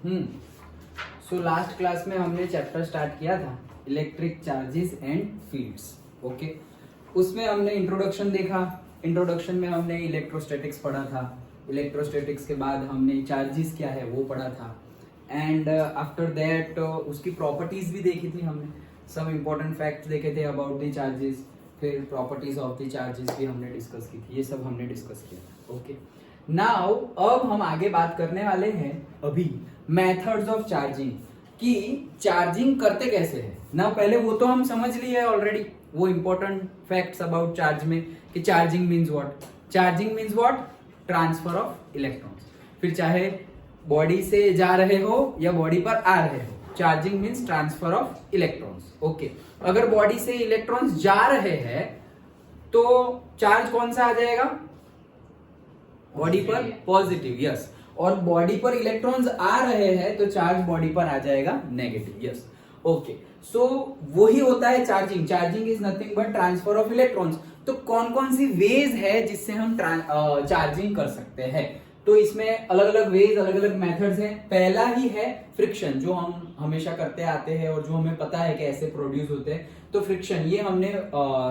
हम्म so last class में हमने chapter start किया था electric charges and fields. Okay, उसमें हमने इंट्रोडक्शन देखा। इंट्रोडक्शन में हमने इलेक्ट्रोस्टैटिक्स पढ़ा था। इलेक्ट्रोस्टैटिक्स के बाद हमने चार्जेस क्या है वो पढ़ा था। एंड आफ्टर दैट उसकी प्रॉपर्टीज भी देखी थी हमने। सब इंपॉर्टेंट फैक्ट्स देखे थे अबाउट द चार्जेस। फिर प्रॉपर्टीज ऑफ द चार्जेस भी हमने डिस्कस की थी। ये सब हमने डिस्कस किया था। ओके, नाउ अब हम आगे बात करने वाले हैं अभी मेथड्स ऑफ चार्जिंग कि चार्जिंग करते कैसे हैं ना। पहले वो तो हम समझ लिए ऑलरेडी, वो इंपॉर्टेंट फैक्ट्स अबाउट चार्ज में कि charging means what. Charging means what, transfer of electrons. फिर चाहे बॉडी से जा रहे हो या बॉडी पर आ रहे हो, charging means transfer of electrons. Okay, अगर बॉडी से इलेक्ट्रॉन्स जा रहे हैं तो चार्ज कौन सा आ जाएगा बॉडी पर? Positive, yes. और बॉडी पर इलेक्ट्रॉन्स आ रहे हैं तो चार्ज बॉडी पर आ जाएगा नेगेटिव, यस। ओके, सो वही होता है charging. Charging is nothing but transfer of electrons. तो कौन कौन सी वेज है जिससे हम चार्जिंग कर सकते हैं? तो इसमें अलग अलग वेज, अलग अलग मेथड्स हैं। पहला ही है फ्रिक्शन, जो हम हमेशा करते आते हैं और जो हमें पता है कि ऐसे प्रोड्यूस होते हैं। तो फ्रिक्शन, ये हमने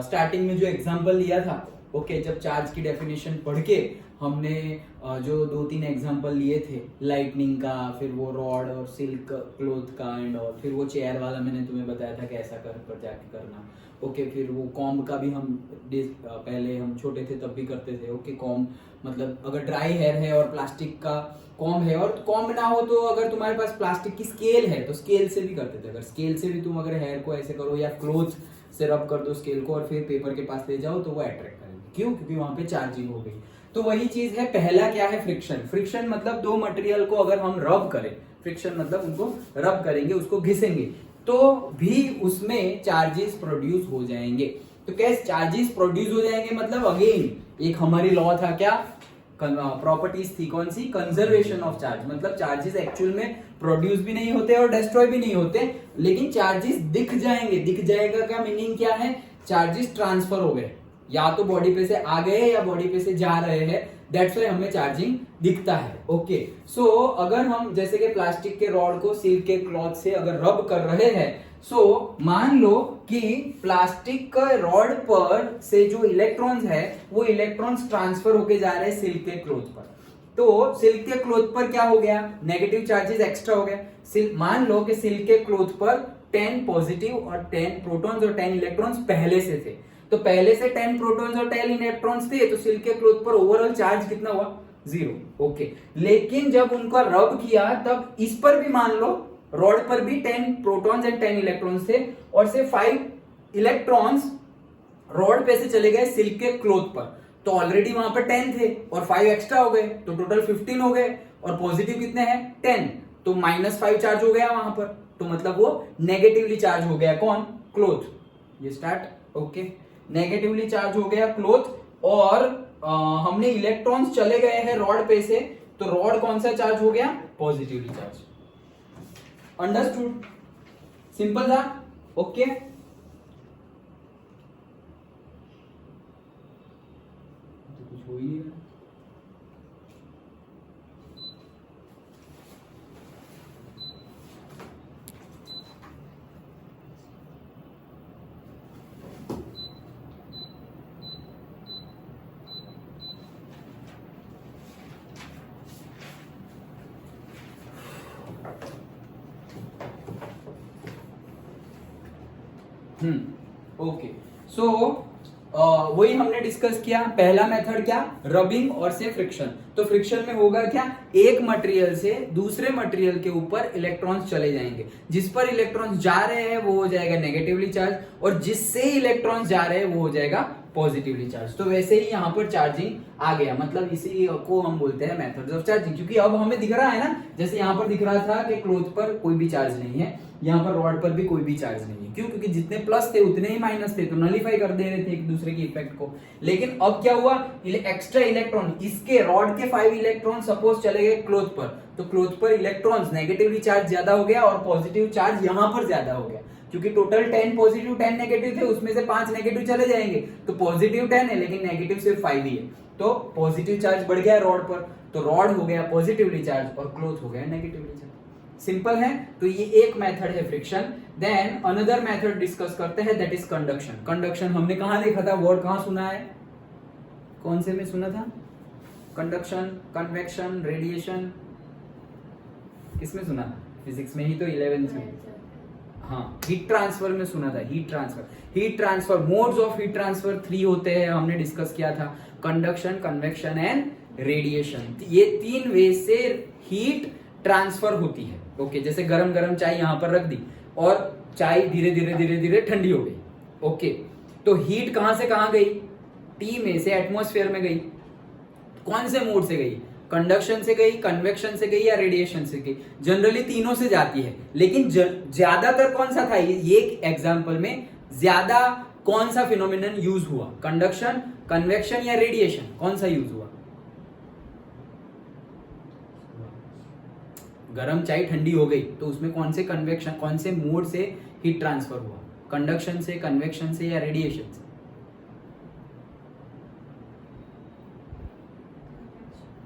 स्टार्टिंग में जो एग्जांपल लिया था, ओके, जब चार्ज की डेफिनेशन पढ़ के हमने जो 2-3 एग्जांपल लिए थे, लाइटनिंग का, फिर वो रॉड और सिल्क क्लोथ का एंड और फिर वो चेयर वाला मैंने तुम्हें बताया था कि ऐसा कर जाके करना। ओके, फिर वो कॉम्ब का भी हम पहले हम छोटे थे तब भी करते थे। ओके, कॉम्ब मतलब अगर ड्राई हेयर है और प्लास्टिक का कॉम्ब है, और कॉम्ब ना हो तो अगर तुम्हारे पास प्लास्टिक की स्केल है तो स्केल से भी करते थे। अगर स्केल से भी तुम अगर हेयर को ऐसे करो या क्लोथ से रब कर दो स्केल को और फिर पेपर के पास ले जाओ तो वो अट्रैक्ट करेंगे। क्यों? क्योंकि वहां पे चार्जिंग हो गई। तो वही चीज है। पहला क्या है? फ्रिक्शन। फ्रिक्शन मतलब दो मटेरियल को अगर हम रब करें, फ्रिक्शन मतलब उनको रब करेंगे, उसको घिसेंगे, तो भी उसमें चार्जेस प्रोड्यूस हो जाएंगे। तो कैसे चार्जेस प्रोड्यूस हो जाएंगे? मतलब अगेन एक हमारी लॉ था, क्या प्रॉपर्टीज थी, कौन सी? Conservation of charge. मतलब चार्जेस एक्चुअल में प्रोड्यूस भी नहीं होते और डिस्ट्रॉय भी नहीं होते, लेकिन चार्जेस दिख जाएंगे। दिख जाएगा का मीनिंग क्या है? चार्जेस ट्रांसफर हो गए, या तो बॉडी पे से आ गए या बॉडी पे से जा रहे हैं, दैट्स व्हाई हमें चार्जिंग दिखता है। ओके, सो अगर हम जैसे कि प्लास्टिक के रॉड को सिल्क के क्लॉथ से अगर रब कर रहे हैं, सो मान लो कि प्लास्टिक का रॉड पर से जो इलेक्ट्रॉन्स है वो इलेक्ट्रॉन्स ट्रांसफर होके जा रहे हैं सिल्क के क्लॉथ पर। तो सिल्क के क्लॉथ पर क्या हो गया? नेगेटिव चार्जेस एक्स्ट्रा हो गए। मान लो कि सिल्क के क्लॉथ पर 10 पॉजिटिव और 10 प्रोटॉन्स और 10 इलेक्ट्रॉन्स पहले से थे। तो पहले से 10 प्रोटॉन्स और 10 इलेक्ट्रॉन्स थे, तो सिल्क के क्लॉथ पर ओवरऑल चार्ज कितना हुआ? 0। ओके, लेकिन जब उनका रब किया तब इस पर भी मान लो रॉड पर भी 10 प्रोटॉन्स एंड 10 इलेक्ट्रॉन्स थे, और से 5 इलेक्ट्रॉन्स रॉड पे से चले गए सिल्क के क्लॉथ पर। तो ऑलरेडी वहां पर 10 थे और 5 एक्स्ट्रा हो गए, तो टोटल 15 हो गए। और पॉजिटिव कितने हैं? 10, तो -5 चार्ज हो गया वहां पर। तो मतलब वो नेगेटिवली चार्ज हो गया। कौन? क्लॉथ। ये स्टार्ट। ओके, नेगेटिवली चार्ज हो गया क्लॉथ, और हमने इलेक्ट्रॉन्स चले गए हैं रॉड पे से, तो रॉड कौन सा चार्ज हो गया? Positively charge. अंडरस्टूड? सिंपल था। ओके, तो कुछ हो ही नहीं रहा। ओके, सो वही हमने डिस्कस किया। पहला मेथड क्या? रबिंग और से फ्रिक्शन। तो फ्रिक्शन में होगा क्या? एक मटेरियल से दूसरे मटेरियल के ऊपर इलेक्ट्रॉन्स चले जाएंगे। जिस पर इलेक्ट्रॉन्स जा रहे हैं वो हो जाएगा नेगेटिवली चार्ज, और जिससे इलेक्ट्रॉन्स जा रहे हैं वो हो जाएगा पॉजिटिवली चार्ज। तो वैसे ही यहाँ पर चार्जिंग आ गया। मतलब इसी को हम बोलते हैं मेथड्स ऑफ चार्जिंग, क्योंकि अब हमें दिख रहा है ना, जैसे यहाँ पर दिख रहा था कि क्लॉथ पर कोई भी चार्ज नहीं है, यहाँ पर रॉड पर भी कोई भी चार्ज नहीं है। क्यों? क्योंकि जितने प्लस थे उतने ही माइनस थे, तो नलीफाई कर दे रहे थे एक दूसरे की इफेक्ट को। लेकिन अब क्या हुआ? एक्स्ट्रा इलेक्ट्रॉन, इसके रॉड के 5 इलेक्ट्रॉन सपोज चले गए क्लॉथ पर, तो क्लॉथ पर इलेक्ट्रॉन्स नेगेटिवली चार्ज ज्यादा हो गया और पॉजिटिव चार्ज यहाँ पर ज्यादा हो गया। क्योंकि टोटल 10 पॉजिटिव 10 नेगेटिव थे, उसमें से 5 नेगेटिव चले जाएंगे, तो पॉजिटिव 10 है लेकिन नेगेटिव सिर्फ 5 ही है। तो पॉजिटिव चार्ज बढ़ गया रॉड पर, तो रॉड हो गया पॉजिटिवली चार्ज और क्लॉथ हो गया नेगेटिवली चार्ज। सिंपल है। तो ये एक मेथड है friction. Then another method discuss करते हैं, दैट इज कंडक्शन। कंडक्शन हमने कहां देखा था, वर्ड कहां सुना है, कौन से में सुना था, कंडक्शन, कन्वेक्शन, रेडिएशन, किसमें सुना था, फिजिक्स में ही तो 11th में। हाँ, हीट ट्रांसफर में सुना था, heat transfer modes of heat transfer 3 होते हैं, हमने डिस्कस किया था, कंडक्शन, कन्वेक्शन एंड रेडिएशन। ये 3 वे से हीट ट्रांसफर होती है। ओके, जैसे गरम गरम चाय यहां पर रख दी और चाय धीरे धीरे ठंडी हो गई। ओके, तो हीट कहां से कहां गई, टी में से एटमॉस्फेयर में गई। कौन से मोड से गई, कंडक्शन से गई, कन्वेक्शन से गई या रेडिएशन से गई। जनरली तीनों से जाती है, लेकिन ज्यादातर कौन सा था, ये एग्जांपल में ज्यादा कौन सा फिनोमिनन यूज हुआ, कंडक्शन, कन्वेक्शन या रेडिएशन, कौन सा यूज हुआ। गरम चाय ठंडी हो गई तो उसमें कौन से कन्वेक्शन, कौन से मोड से हीट ट्रांसफर हुआ, कंडक्शन से, कन्वेक्शन से या रेडिएशन से।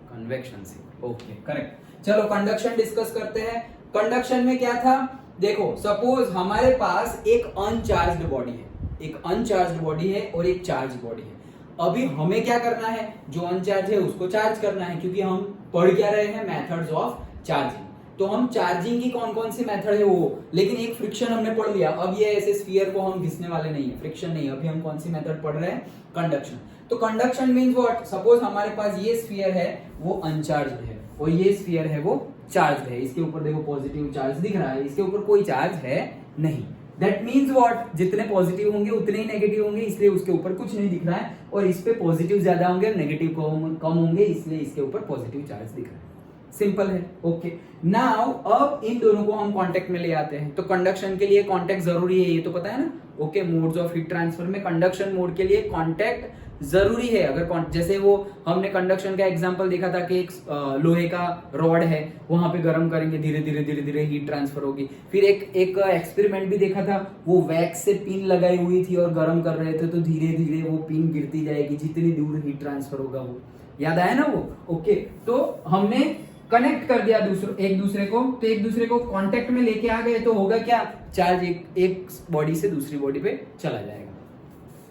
कन्वेक्शन से। Okay, correct. चलो कंडक्शन डिस्कस करते हैं। कंडक्शन में क्या था, देखो सपोज हमारे पास एक अनचार्ज्ड बॉडी है, एक अनचार्ज्ड बॉडी है और एक चार्ज बॉडी है। अभी हमें क्या करना है, जो अनचार्ज है उसको चार्ज करना है, क्योंकि हम पढ़ क्या रहे हैं, मेथड्स ऑफ चार्जिंग। तो हम चार्जिंग की कौन कौन सी मेथड है वो, लेकिन एक फ्रिक्शन हमने पढ़ लिया। अब ये ऐसे स्फीयर को हम घिसने वाले नहीं है, फ्रिक्शन नहीं। अभी हम कौन सी मेथड पढ़ रहे हैं, कंडक्शन। तो कंडक्शन मींस व्हाट, सपोज हमारे पास ये स्फीयर है वो अनचार्ज्ड है और ये स्फीयर है वो चार्ज्ड है। इसके ऊपर देखो पॉजिटिव चार्ज दिख रहा है, इसके ऊपर कोई चार्ज है नहीं। दैट मींस व्हाट, जितने पॉजिटिव होंगे उतने ही नेगेटिव होंगे, इसलिए उसके ऊपर कुछ नहीं दिख रहा है। और इस पे पॉजिटिव ज्यादा होंगे, नेगेटिव कम होंगे, इसलिए इसके ऊपर पॉजिटिव चार्ज दिख रहा है। सिंपल है। ओके, नाउ अब इन दोनों को हम कांटेक्ट में ले आते हैं। तो कंडक्शन के लिए कांटेक्ट जरूरी है, ये तो पता है ना। Okay, modes of heat transfer में कंडक्शन मोड के लिए कांटेक्ट जरूरी है। अगर जैसे वो हमने कंडक्शन का एग्जांपल देखा था कि एक लोहे का रॉड है, वहां पे गर्म करेंगे, धीरे धीरे हीट ट्रांसफर होगी। फिर एक एक्सपेरिमेंट भी देखा था, वो वैक्स से पिन लगाई हुई थी और गर्म कर रहे थे, तो धीरे धीरे वो पिन गिरती जाएगी, जितनी दूर हीट ट्रांसफर होगा वो। याद आया ना वो। ओके, तो हमने कनेक्ट कर दिया एक दूसरे को, तो एक दूसरे को कांटेक्ट में लेके आ गए, तो होगा क्या, चार्ज एक बॉडी से दूसरी बॉडी पे चला जाएगा।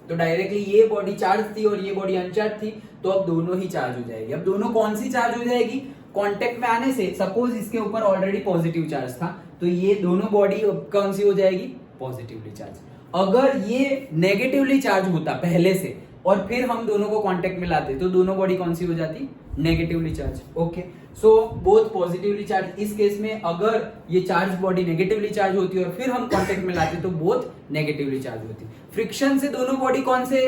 तो डायरेक्टली ये बॉडी चार्ज थी और ये बॉडी अनचार्ज थी, तो अब दोनों ही चार्ज हो जाएगी। अब दोनों कौन सी चार्ज हो जाएगी, कांटेक्ट में आने से। सपोज इसके ऊपर ऑलरेडी पॉजिटिव चार्ज था, तो ये दोनों बॉडी कौन सी हो जाएगी, पॉजिटिवली चार्ज। अगर ये नेगेटिवली चार्ज होता पहले से और फिर हम दोनों को कांटेक्ट में लाते, तो दोनों बॉडी कौन सी हो जाती, negatively charge. Okay, so both positively charge. इस केस में अगर ये चार्ज बॉडी नेगेटिवली चार्ज होती है और फिर हम कांटेक्ट में लाते, तो बोथ नेगेटिवली चार्ज होती। फ्रिक्शन से दोनों बॉडी कौन से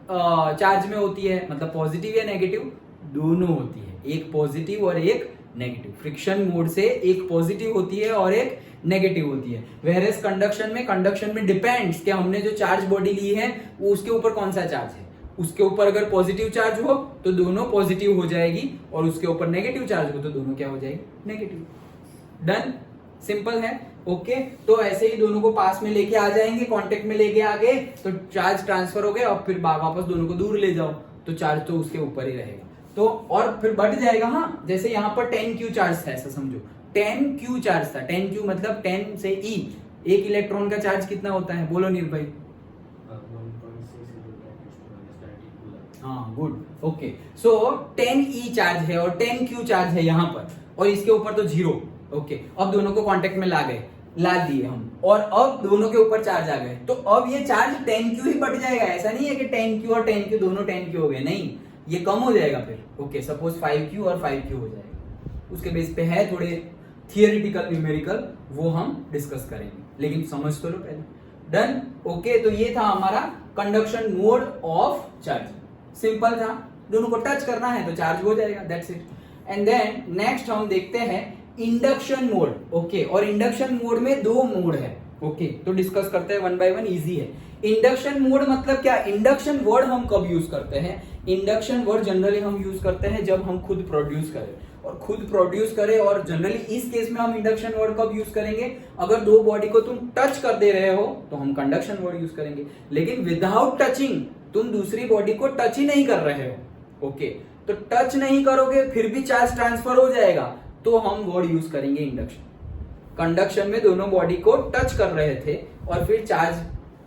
चार्ज में होती है, मतलब पॉजिटिव या नेगेटिव, दोनों होती है, एक पॉजिटिव और एक नेगेटिव। फ्रिक्शन मोड से एक पॉजिटिव होती है और एक नेगेटिव होती है। वेयरएज कंडक्शन में डिपेंड्स कि हमने जो चार्ज बॉडी ली है वो उसके ऊपर कौन सा चार्ज है। उसके ऊपर अगर पॉजिटिव चार्ज हो तो दोनों पॉजिटिव हो जाएगी, और उसके ऊपर नेगेटिव चार्ज हो तो दोनों क्या हो जाएगी, नेगेटिव। डन, सिंपल है। ओके, तो ऐसे ही दोनों को पास में लेके आ जाएंगे, कांटेक्ट में लेके आ गए तो चार्ज ट्रांसफर हो गए, और फिर वापस दोनों को दूर ले जाओ तो चार्ज तो उसके ऊपर ही रहेगा, तो और फिर बढ़ जाएगा। हाँ, जैसे यहाँ पर 10Q चार्ज था, ऐसा समझो 10Q चार्ज था। 10Q मतलब 10 से E, एक इलेक्ट्रॉन का चार्ज कितना होता है, बोलो निर्भय। हाँ, गुड। ओके, सो 10E चार्ज है और 10Q चार्ज है यहाँ पर, और इसके ऊपर तो 0। ओके, अब दोनों को कांटेक्ट में ला दिए हम, और अब दोनों के ऊपर चार्ज आ गए, तो अब ये चार्ज 10Q ही बढ़ जाएगा। ऐसा नहीं है कि 10Q और 10Q दोनों 10Q हो गए, नहीं, ये कम हो जाएगा फिर। ओके, सपोज 5Q और 5Q हो जाएगा। उसके बेस पे है थोड़े थियोरेटिकल न्यूमेरिकल, वो हम डिस्कस करेंगे, लेकिन समझ तो लो पहले। डन। ओके, तो ये था हमारा conduction mode of charge. Simple था, दोनों को टच करना है तो चार्ज हो जाएगा, that's it. And then next हम देखते हैं इंडक्शन मोड। ओके, और इंडक्शन मोड में 2 मोड है। ओके, तो डिस्कस करते हैं वन बाय वन, इजी है। इंडक्शन मोड मतलब क्या, इंडक्शन वर्ड हम कब यूज करते हैं, इंडक्शन वर्ड जनरली हम यूज करते हैं जब हम खुद प्रोड्यूस करें, और खुद प्रोड्यूस करें, और जनरली इस केस में हम इंडक्शन वर्ड कब यूज करेंगे, अगर 2 बॉडी को तुम टच कर दे रहे हो तो हम कंडक्शन वर्ड यूज करेंगे, लेकिन विदाउट टचिंग तुम दूसरी बॉडी को टच ही नहीं कर रहे हो। ओके, तो टच नहीं करोगे फिर भी चार्ज ट्रांसफर हो जाएगा, तो हम वर्ड यूज करेंगे इंडक्शन। कंडक्शन में दोनों बॉडी को टच कर रहे थे और फिर चार्ज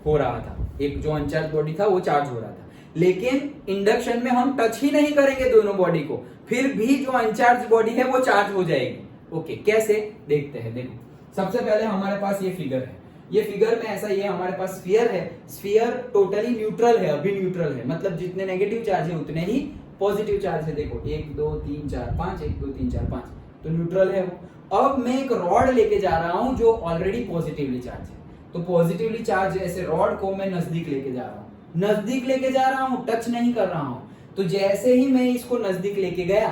हो रहा था, एक जो अनचार्ज बॉडी था वो चार्ज हो रहा था। लेकिन इंडक्शन में हम टच ही नहीं करेंगे दोनों बॉडी को, फिर भी जो अनचार्ज बॉडी है वो चार्ज हो जाएगी। ओके, कैसे देखते हैं। देखो, सबसे पहले हमारे पास ये फिगर है, ये फिगर में ऐसा ये हमारे पास स्फीयर है, स्फीयर टोटली न्यूट्रल है, अभी न्यूट्रल है, मतलब जितने नेगेटिव चार्ज है उतने ही पॉजिटिव चार्ज है। देखो 1 2 3 4 5, 1 2 3 4 5, तो न्यूट्रल है वो। अब मैं एक रॉड लेके जा रहा हूं जो ऑलरेडी पॉजिटिवली चार्ज है, तो पॉजिटिवली चार्ज ऐसे रॉड को मैं नजदीक लेके जा रहा हूँ, नजदीक लेके जा रहा हूँ, टच नहीं कर रहा हूँ। तो जैसे ही मैं इसको नजदीक लेके गया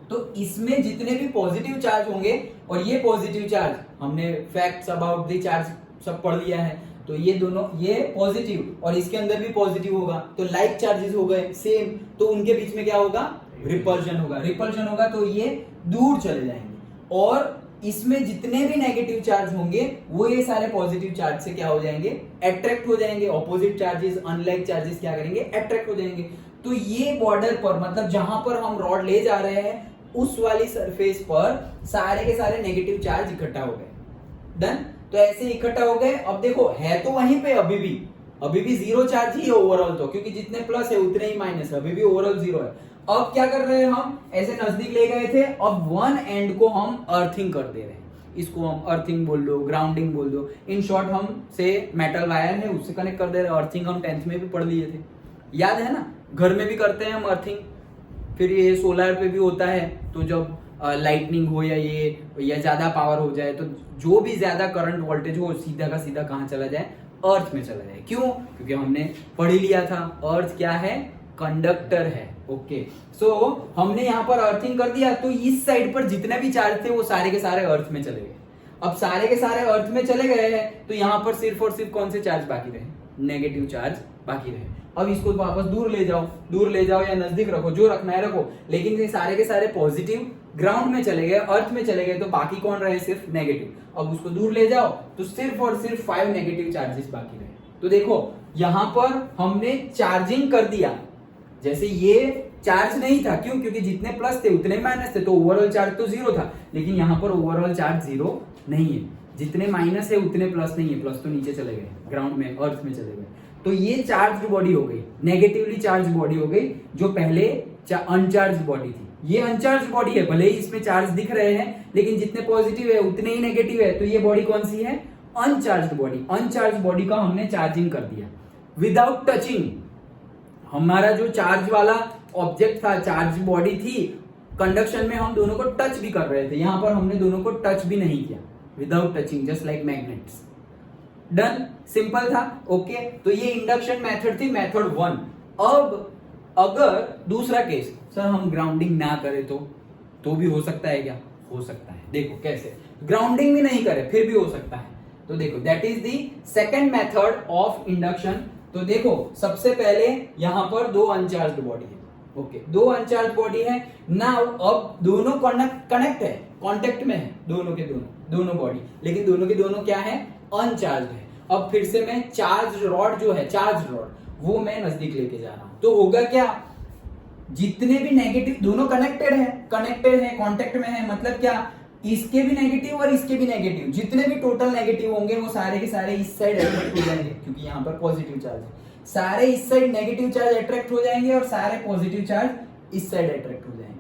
तो इसमें जितने भी पॉजिटिव चार्ज होंगे, और ये पॉजिटिव चार्ज हमने फैक्ट्स अबाउट द चार्ज सब पढ़ लिया है, तो ये दोनों, ये पॉजिटिव और इसके अंदर भी पॉजिटिव होगा, तो लाइक चार्जेस हो गए सेम, तो उनके बीच में क्या होगा, रिपल्शन होगा। रिपल्शन होगा तो ये दूर चले जाएंगे, और इसमें जितने भी नेगेटिव चार्ज होंगे वो ये सारे पॉजिटिव चार्ज से क्या हो जाएंगे, अट्रैक्ट हो जाएंगे। ऑपोजिट चार्जेस, अनलाइक चार्जेस क्या करेंगे, अट्रैक्ट हो जाएंगे। तो ये बॉर्डर पर, मतलब जहां पर हम रॉड ले जा रहे हैं उस वाली सरफेस पर सारे के सारे नेगेटिव चार्ज इकट्ठा हो गए। डन, तो ऐसे इकट्ठा हो गए। अब देखो है तो वहीं पे अभी भी जीरो चार्ज ही है ओवरऑल, तो क्योंकि जितने प्लस है उतने ही माइनस है, अभी भी ओवरऑल जीरो है। अब क्या कर रहे हैं, हम ऐसे नजदीक ले गए थे, अब वन एंड को हम अर्थिंग कर दे रहे हैं, इसको हम अर्थिंग बोल दो, ग्राउंडिंग बोल दो, इन शॉर्ट हम से मेटल वायर है उससे कनेक्ट कर दे रहे हैं। अर्थिंग हम 10th में भी पढ़ लिए थे, याद है ना, घर में भी करते हैं हम अर्थिंग। फिर ये सोलर पे भी होता है, तो जब लाइटनिंग हो या ज्यादा पावर हो जाए, तो जो भी ज्यादा करंट वोल्टेज हो सीधा का सीधा कहाँ चला जाए, अर्थ में चला जाए। क्यों, क्योंकि हमने पढ़ ही लिया था अर्थ क्या है, कंडक्टर है। ओके, सो हमने यहाँ पर अर्थिंग कर दिया, तो इस साइड पर जितने भी चार्ज थे वो सारे के सारे अर्थ में चले गए। अब सारे के सारे अर्थ में चले गए हैं, तो यहाँ पर सिर्फ और सिर्फ कौन से चार्ज बाकी रहे, नेगेटिव चार्ज बाकी रहे। अब इसको वापस दूर ले जाओ या नजदीक रखो, जो रखना है रखो, लेकिन ये सारे के सारे पॉजिटिव ग्राउंड में चले गए, अर्थ में चले गए, तो बाकी कौन रहे, सिर्फ नेगेटिव। अब उसको दूर ले जाओ तो सिर्फ और सिर्फ 5 नेगेटिव चार्जेस बाकी रहे। तो देखो यहां पर हमने चार्जिंग कर दिया, जैसे ये चार्ज नहीं था, क्यों, क्योंकि जितने प्लस थे उतने माइनस थे, तो ओवरऑल चार्ज तो जीरो था। लेकिन यहाँ पर ओवरऑल चार्ज जीरो नहीं है, जितने माइनस है उतने प्लस नहीं है, प्लस तो नीचे चले गए, ग्राउंड में, अर्थ में चले गए। तो ये चार्ज बॉडी हो गई, नेगेटिवली चार्ज बॉडी हो गई, जो पहले अनचार्ज बॉडी थी। ये अनचार्ज बॉडी है, भले ही इसमें चार्ज दिख रहे हैं, लेकिन जितने पॉजिटिव है उतने ही नेगेटिव है, तो ये बॉडी कौन सी है, अनचार्ज बॉडी। अनचार्ज बॉडी का हमने चार्जिंग कर दिया विदाउट टचिंग। हमारा जो चार्ज वाला ऑब्जेक्ट था, चार्ज बॉडी थी, कंडक्शन में हम दोनों को टच भी कर रहे थे, यहां पर हमने दोनों को टच भी नहीं किया, without touching, just like magnets. Done, simple था। ओके, तो ये इंडक्शन मेथड थी, मेथड 1। अब अगर दूसरा केस, सर हम ग्राउंडिंग ना करें तो भी हो सकता है क्या, हो सकता है। देखो कैसे, ग्राउंडिंग भी नहीं करे फिर भी हो सकता है। तो देखो that is the second method of induction. तो देखो सबसे पहले यहां पर 2 अनचार्ज्ड बॉडी है। ओके, 2 अनचार्ज बॉडी है। नाउ अब दोनों कनेक्ट है, कांटेक्ट में है, दोनों के दोनों बॉडी, लेकिन दोनों के दोनों क्या है, अनचार्ज है। अब फिर से मैं चार्ज रॉड जो है, चार्ज रॉड, वो मैं नजदीक लेके जा रहा हूं, तो होगा क्या, जितने भी नेगेटिव, दोनों कनेक्टेड है, कांटेक्ट में है, मतलब क्या, इसके भी नेगेटिव और इसके भी नेगेटिव, जितने भी टोटल नेगेटिव होंगे वो सारे के सारे इस साइड अट्रैक्ट हो जाएंगे, क्योंकि यहाँ पर पॉजिटिव चार्ज है, सारे इस साइड नेगेटिव चार्ज अट्रैक्ट हो जाएंगे और सारे पॉजिटिव चार्ज इस साइड अट्रैक्ट हो जाएंगे।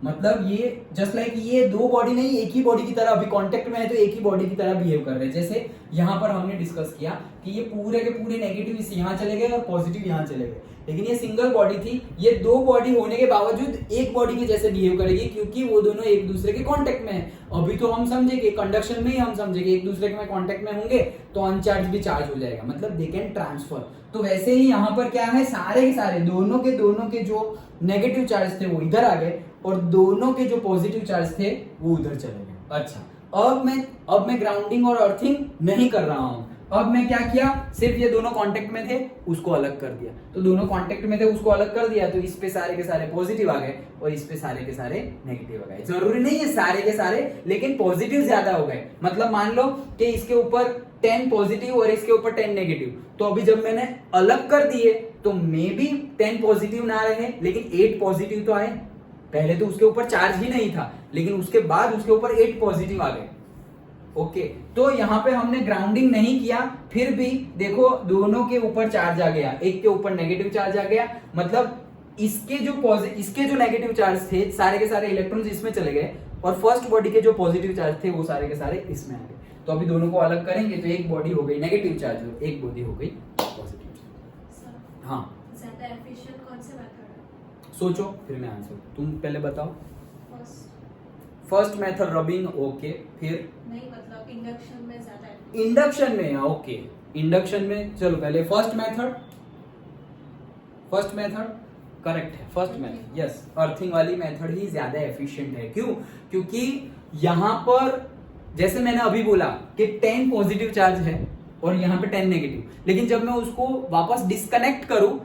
मतलब ये जस्ट लाइक ये 2 बॉडी नहीं, एक ही बॉडी की तरह, अभी कांटेक्ट में है तो एक ही बॉडी की तरह बिहेव कर रहे हैं। जैसे यहाँ पर हमने डिस्कस किया कि ये पूरे के पूरे नेगेटिव इस यहाँ चले गए और पॉजिटिव यहाँ चले गए, लेकिन ये सिंगल बॉडी थी, ये 2 बॉडी होने के बावजूद एक बॉडी के जैसे बिहेव करेगी, क्योंकि वो दोनों एक दूसरे के कांटेक्ट में है। अभी तो हम समझेंगे कंडक्शन में ही, हम समझेंगे एक दूसरे के कांटेक्ट में होंगे तो अनचार्ज भी चार्ज हो जाएगा, मतलब दे कैन ट्रांसफर। तो वैसे ही यहाँ पर क्या है, सारे के सारे दोनों के जो नेगेटिव चार्ज थे वो इधर आ गए और दोनों के जो पॉजिटिव चार्ज थे वो उधर चले गए। अच्छा, अब मैं ग्राउंडिंग और अर्थिंग नहीं कर रहा हूं, अब मैं क्या किया, सिर्फ ये दोनों कांटेक्ट में थे उसको अलग कर दिया, तो दोनों कांटेक्ट में थे उसको अलग कर दिया, तो इस पे सारे के सारे पॉजिटिव आ गए और इस पे सारे के सारे नेगेटिव आ गए। जरूरी नहीं है सारे के सारे, लेकिन पॉजिटिव ज्यादा हो गए। मतलब मान लो कि इसके ऊपर 10 पॉजिटिव और इसके ऊपर 10 नेगेटिव, तो अभी जब मैंने अलग कर दिए तो मे बी 10 पॉजिटिव ना रहे लेकिन 8 पॉजिटिव तो आए। पहले तो उसके ऊपर चार्ज ही नहीं था, लेकिन उसके बाद उसके ऊपर 8 पॉजिटिव आ गए। ओके तो यहाँ पे हमने ग्राउंडिंग नहीं किया, फिर भी देखो दोनों के ऊपर चार्ज आ गया, एक के ऊपर नेगेटिव चार्ज आ गया, मतलब इसके जो नेगेटिव चार्ज थे सारे के सारे इलेक्ट्रॉन्स इसमें चले गए और फर्स्ट बॉडी के जो पॉजिटिव चार्ज थे वो सारे के सारे इसमें आ गए। तो अभी दोनों को अलग करेंगे तो एक बॉडी हो गई नेगेटिव चार्ज, एक बॉडी हो गई पॉजिटिव चार्ज। हाँ ज्यादा एफिशिएंट कौन सा मेथड है? सोचो फिर मैं आंसर, तुम पहले बताओ। फर्स्ट मेथड रबिंग, ओके फिर नहीं मतलब इंडक्शन में ज्यादा है। इंडक्शन में, ओके इंडक्शन में चलो पहले फर्स्ट मेथड करेक्ट है, फर्स्ट मेथड यस, अर्थिंग वाली मेथड ही ज्यादा एफिशिएंट है। क्यों? क्योंकि यहां पर जैसे मैंने अभी बोला कि 10 पॉजिटिव चार्ज है और यहाँ पे 10 नेगेटिव, लेकिन जब मैं उसको वापस डिस्कनेक्ट करूं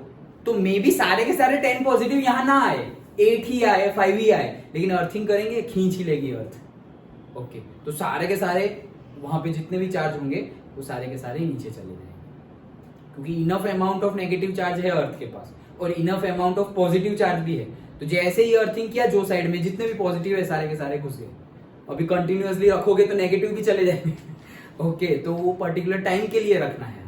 तो मे बी सारे के सारे 10 पॉजिटिव यहां ना आए, 8 ही आए, 5 ही आए, लेकिन अर्थिंग करेंगे खींच ही लेगी अर्थ। ओके तो सारे के सारे वहां पे जितने भी चार्ज होंगे वो सारे के सारे नीचे चले जाएंगे, क्योंकि enough amount of negative charge है अर्थ के पास और enough amount of positive charge भी है। तो जैसे ही अर्थिंग किया जो साइड में जितने भी पॉजिटिव है सारे के सारे घुस गए। अभी कंटिन्यूअसली रखोगे तो नेगेटिव भी चले जाएंगे। ओके तो वो पर्टिकुलर टाइम के लिए रखना है।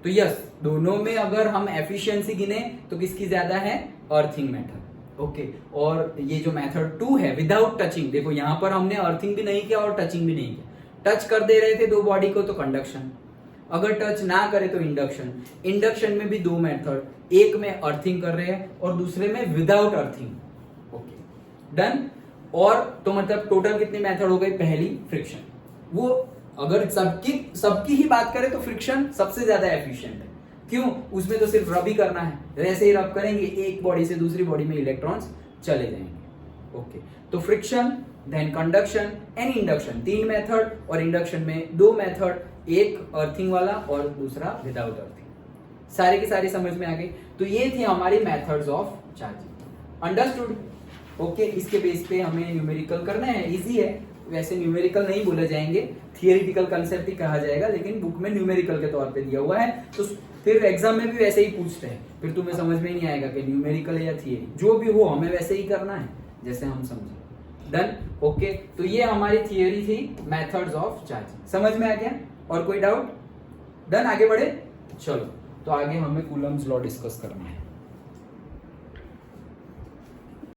तो यस दोनों में अगर हम एफिशिएंसी गिने तो किसकी ज्यादा है? Earthing method. ओके और ये जो मेथड 2 है विदाउट टचिंग, देखो यहां पर हमने अर्थिंग भी नहीं किया और टचिंग भी नहीं किया। टच कर दे रहे थे दो बॉडी को तो कंडक्शन, अगर टच ना करे तो इंडक्शन। इंडक्शन में भी 2 मेथड, एक में अर्थिंग कर रहे हैं और दूसरे में विदाउट अर्थिंग। Okay done. और तो मतलब टोटल कितनी मेथड हो गई? पहली फ्रिक्शन, वो अगर सबकी ही बात करें तो फ्रिक्शन सबसे ज्यादा एफिशिएंट है। क्यों? उसमें तो सिर्फ रब ही करना है, वैसे ही रब करेंगे एक बॉडी से दूसरी बॉडी में इलेक्ट्रॉन्स चले जाएंगे। ओके तो friction then conduction and induction 3 method, और इंडक्शन में 2 मेथड, एक अर्थिंग वाला और दूसरा विदाउट अर्थिंग। सारी की सारी समझ में आ गई। तो ये थी हमारी methods of charging. Understood? Okay इसके बेस पे हमें न्यूमेरिकल करना है, इजी है। वैसे न्यूमेरिकल नहीं बोले जाएंगे, थियरिटिकल कंसेप्ट ही कहा जाएगा, लेकिन बुक में न्यूमेरिकल के तौर पे दिया हुआ है। तो फिर एग्जाम में भी वैसे ही पूछते हैं, फिर तुम्हें समझ में नहीं आएगा कि न्यूमेरिकल है या थियरी, जो भी हो हमें वैसे ही करना है जैसे हम समझे। डन। ओके तो ये हमारी थियरी थी मेथड्स ऑफ चार्जिंग। समझ में आ गया? और कोई डाउट? डन। आगे बढ़े चलो। तो आगे हमें कूलम्स लॉ डिस्कस करना है।